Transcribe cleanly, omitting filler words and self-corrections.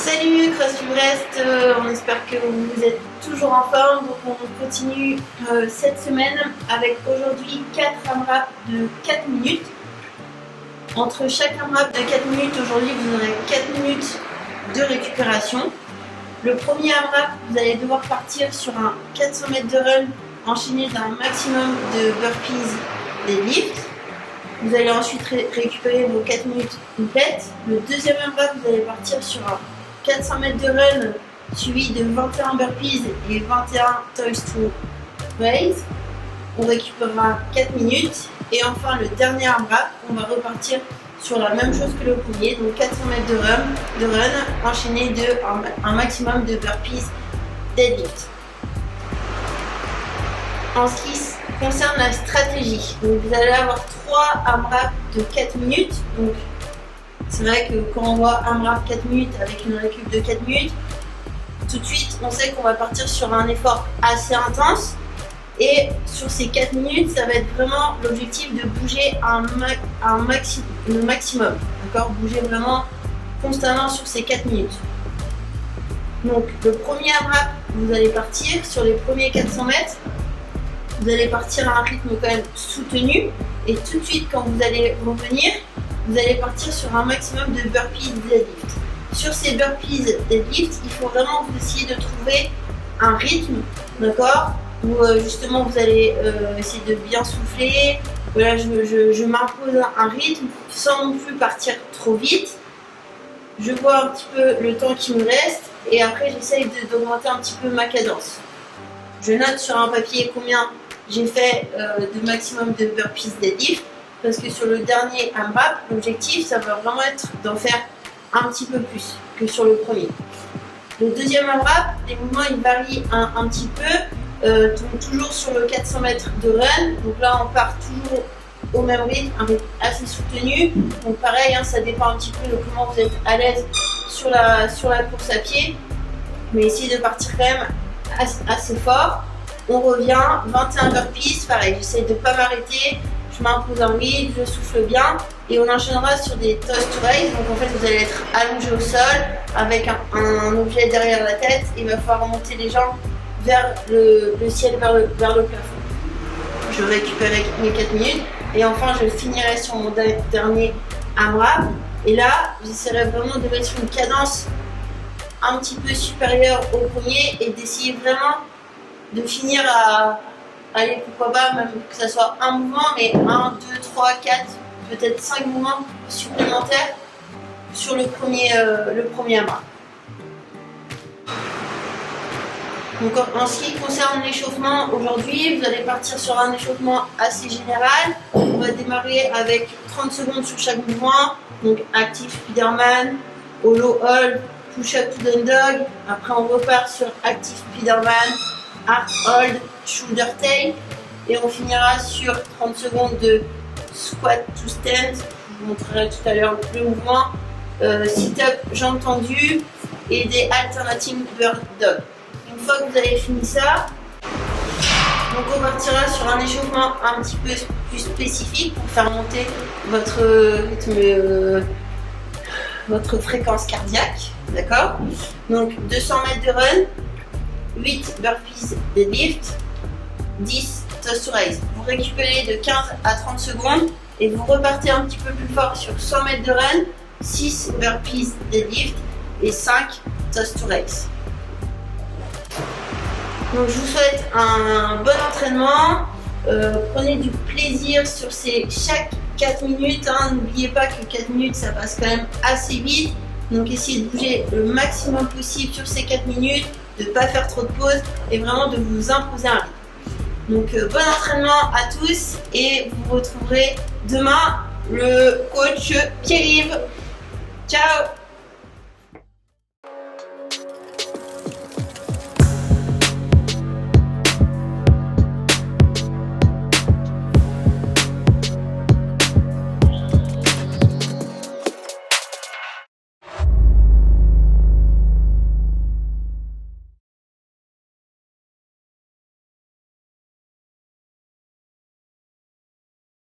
Salut CrossFit, on espère que vous êtes toujours en forme. Donc on continue cette semaine avec aujourd'hui 4 AMRAP de 4 minutes. Entre chaque AMRAP de 4 minutes, aujourd'hui vous aurez 4 minutes de récupération. Le premier AMRAP, vous allez devoir partir sur un 400 mètres de run enchaîné d'un maximum de burpees deadlift. Vous allez ensuite récupérer vos 4 minutes complètes. Le deuxième AMRAP, vous allez partir sur un 400 mètres de run suivi de 21 burpees et 21 toes to raise. On récupérera 4 minutes. Et enfin, le dernier AMRAP, on va repartir sur la même chose que le premier, donc 400 mètres de run enchaîné de un maximum de burpees deadlift. En ce qui concerne la stratégie, donc vous allez avoir 3 AMRAP de 4 minutes. Donc c'est vrai que quand on voit AMRAP 4 minutes avec une récup de 4 minutes, tout de suite on sait qu'on va partir sur un effort assez intense. Et sur ces 4 minutes, ça va être vraiment l'objectif de bouger le maximum. D'accord ? Bouger vraiment constamment sur ces 4 minutes. Donc le premier AMRAP, vous allez partir sur les premiers 400 mètres. Vous allez partir à un rythme quand même soutenu. Et tout de suite, quand vous allez revenir, vous allez partir sur un maximum de burpees deadlift. Sur ces burpees deadlift, il faut vraiment vous essayer de trouver un rythme, d'accord, où justement vous allez essayer de bien souffler. Voilà, je m'impose un rythme sans non plus partir trop vite. Je vois un petit peu le temps qui me reste et après j'essaye d'augmenter un petit peu ma cadence. Je note sur un papier combien j'ai fait de maximum de burpees deadlift. Parce que sur le dernier AMRAP, l'objectif, ça va vraiment être d'en faire un petit peu plus que sur le premier. Le deuxième AMRAP, les mouvements ils varient un petit peu, donc toujours sur le 400 mètres de run. Donc là, on part toujours au même rythme, un rythme assez soutenu. Donc pareil, hein, ça dépend un petit peu de comment vous êtes à l'aise sur la course à pied. Mais essayez de partir quand même assez fort. On revient, 21 burpees, pareil, j'essaie de ne pas m'arrêter. Je m'impose un rythme, je souffle bien et on enchaînera sur des toes to raise. Donc en fait vous allez être allongé au sol avec un objet derrière la tête et il va falloir remonter les jambes vers le ciel, vers le plafond. Je récupérerai mes 4 minutes et enfin je finirai sur mon dernier AMRAP. Et là j'essaierai vraiment de mettre une cadence un petit peu supérieure au premier et d'essayer vraiment de finir à allez, pourquoi pas, même que ça soit un mouvement, mais 1, 2, 3, 4, peut-être 5 mouvements supplémentaires sur le premier AMRAP. Donc en ce qui concerne l'échauffement, aujourd'hui, vous allez partir sur un échauffement assez général. On va démarrer avec 30 secondes sur chaque mouvement. Donc active Spiderman, hollow hold, push-up to down dog. Après on repart sur active Spiderman, arc hold, shoulder tail et on finira sur 30 secondes de squat to stand. Je vous montrerai tout à l'heure le mouvement, sit-up, jambes tendues et des alternative bird dog. Une fois que vous avez fini ça, donc on partira sur un échauffement un petit peu plus spécifique pour faire monter votre rythme, votre fréquence cardiaque, d'accord? Donc 200 mètres de run, 8 burpees deadlift, 10 toes to raise. Vous récupérez de 15 à 30 secondes et vous repartez un petit peu plus fort sur 100 mètres de run, 6 burpees deadlift et 5 toes to raise. Donc je vous souhaite un bon entraînement. Prenez du plaisir sur chaque 4 minutes. Hein. N'oubliez pas que 4 minutes ça passe quand même assez vite. Donc essayez de bouger le maximum possible sur ces 4 minutes, de ne pas faire trop de pauses et vraiment de vous imposer un rythme. Donc bon entraînement à tous et vous retrouverez demain le coach Pierre-Yves. Ciao!